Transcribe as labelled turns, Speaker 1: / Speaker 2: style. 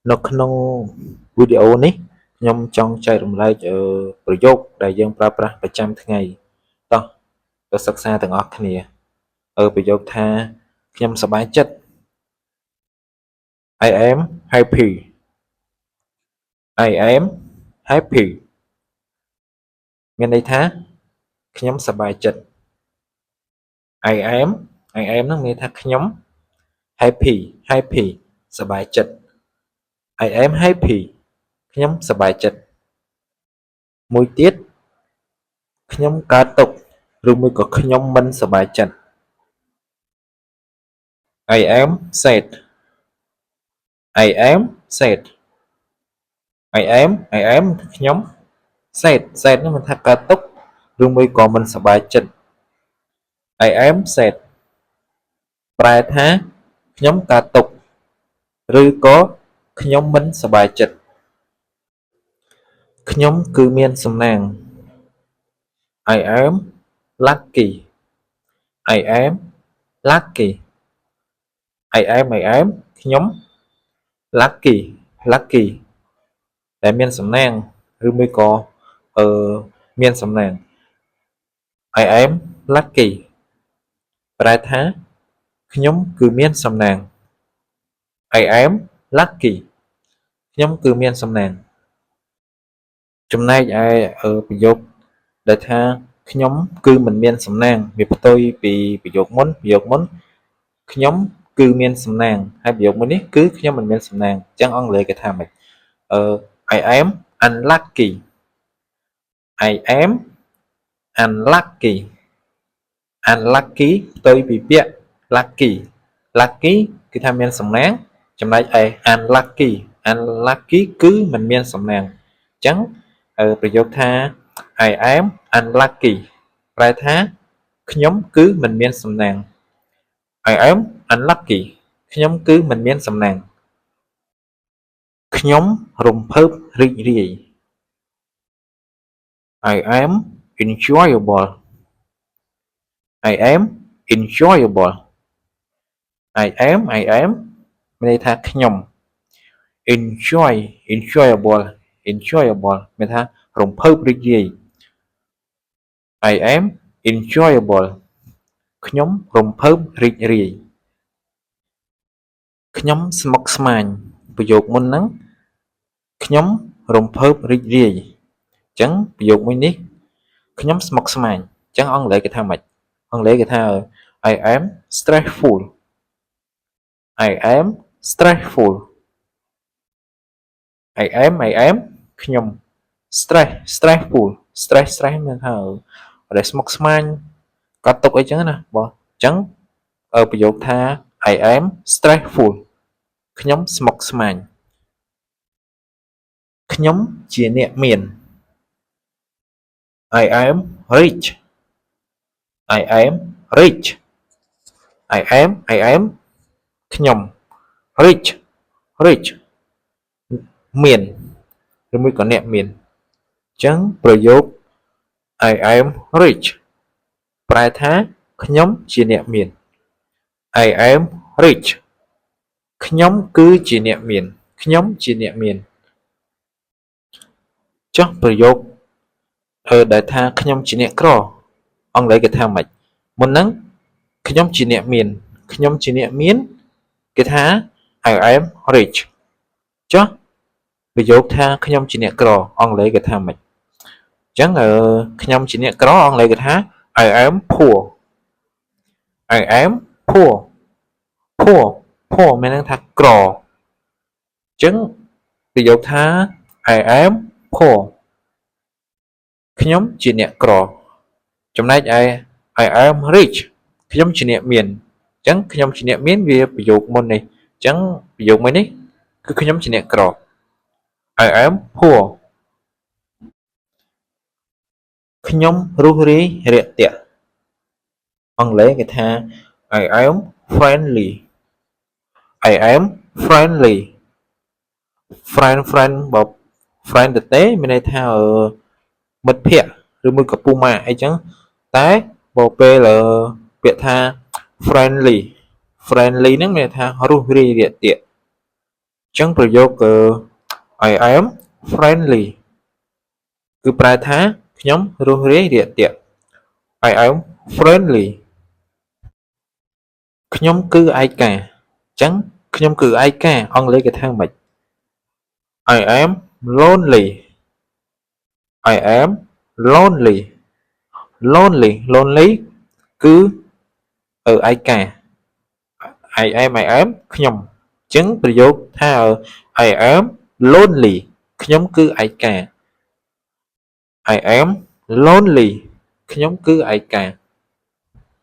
Speaker 1: នៅក្នុងវីដេអូនេះខ្ញុំចង់ចែករំលែកប្រយោគដែលយើងប្រើប្រាស់ប្រចាំថ្ងៃតោះទៅសិក្សាទាំងអស់គ្នាប្រយោគថាខ្ញុំសប្បាយចិត្ត I am happy I am happy មានន័យថាខ្ញុំសប្បាយចិត្ត I am ហ្នឹងមានន័យថាខ្ញុំ happy សប្បាយចិត្ត I am happy ខ្ញុំសប្បាយចិត្តមួយទៀតខ្ញុំកើតទុក្ខឬមួយក៏ខ្ញុំមិនសប្បាយចិត្ត I am sad I am sad I am ខ្ញុំ sad នោះមានថាកើតទុក្ខឬមួយក៏មិនសប្បាយចិត្ត I am sad ប្រែថាខ្ញុំកើតទុក្ខឬក៏ខ្ញុំមិនសប្បាយចិត្តខ្ញុំគឺមានសំណាង I am lucky I am lucky I am ខ្ញុំ lucky ដែលមានសំណាងឬមួយក៏មានសំណាង I am lucky ប្រែថាខ្ញុំគឺមានសំណាង I am lucky ខ្ញុំគឺមានសំណាងចំណែកឯប្រយោគដែលថាខ្ញុំគឺមិនមានសំណាងវាផ្ទុយពីប្រយោគមុនខ្ញុំគឺមានសំណាងហើយប្រយោគមុននេះគឺខ្ញុំមិនមានសំណាងអញ្ចឹងអង់គ្លេសគេថាម៉េចI am unlucky I am unlucky ផ្ទុយពីពាក្យ lucky គឺថាមានសំណាងចំណែកឯ unlucky គឺមិនមានសំណាងអញ្ចឹងប្រយោគថា I am unlucky ប្រែថាខ្ញុំគឺមិនមានសំណាង I am unlucky ខ្ញុំគឺមិនមានសំណាងខ្ញុំរំភើបរីករាយ I am enjoyable I am enjoyable I am មានន័យថាខ្ញុំ enjoyable មានថារំភើបរីករាយ I am enjoyable ខ្ញុំរំភើបរីករាយខ្ញុំស្មុគស្មាញប្រយោគមុនហ្នឹងខ្ញុំរំភើបរីករាយអញ្ចឹងប្រយោគមួយនេះខ្ញុំស្មុគស្មាញអញ្ចឹងអង់គ្លេសគេថាម៉េចអង់គ្លេសគេថា I am stressful I am stressful I am ខ្ញុំ stressful stress មានថាដែលស្មុគស្មាញកាត់ទុកអីចឹងណាបងអញ្ចឹងប្រយោគថា I am stressful ខ្ញុំស្មុគស្មាញខ្ញុំជាអ្នកមាន I am rich I am rich I am ខ្ញុំ rich មានឬមួយក៏អ្នកមានអញ្ចឹងប្រយោគ I am rich ប្រែថាខ្ញុំជាអ្នកមាន I am rich ខ្ញុំគឺជាអ្នកមានចុះប្រយោគដែលថាខ្ញុំជាអ្នកក្រអង់គ្លេសគេថាម៉េចមុនហ្នឹងខ្ញុំជាអ្នកមានគេថា I am rich ចុះប្រយោគថាខ្ញុំជាអ្នកក្រអង់គ្លេសគេថាម៉េចអញ្ចឹងខ្ញុំជាអ្នកក្រអង់គ្លេសគេថា I am poor I am poor មានន័យថាក្រអញ្ចឹងប្រយោគថា I am poor ខ្ញុំជាអ្នកក្រចំណែកឯ I am rich ខ្ញុំជាអ្នកមានអញ្ចឹងខ្ញុំជាអ្នកមានវាប្រយោគមុននេះអញ្ចឹងប្រយោគមួយនេះគឺខ្ញុំជាអ្នកក្រ I am poor ខ្ញុំរុះរាយរាក់ទាក់អង់គ្លេសគេថា I am friendly I am friendly friend បើ friend ទៅទេមានន័យថាមិត្តភក្តិឬមួយក៏ពូម៉ាអីចឹងតែបើពេលពាក្យថា friendly ហ្នឹងមានន័យថារុះរាយរាក់ទាក់ ចឹងប្រយោគI am friendly គឺប្រែថាខ្ញុំរួសរាយរាក់ទាក់ I am friendly ខ្ញុំគឺឯកាចឹងខ្ញុំគឺឯកាអង់គ្លេសគេថាម៉េច I am lonely I am lonely lonely គឺឯកា I am ខ្ញុំចឹងប្រយោគថា I am lonely ខ្ញុំគឺឯកា I am lonely ខ្ញុំគឺឯកា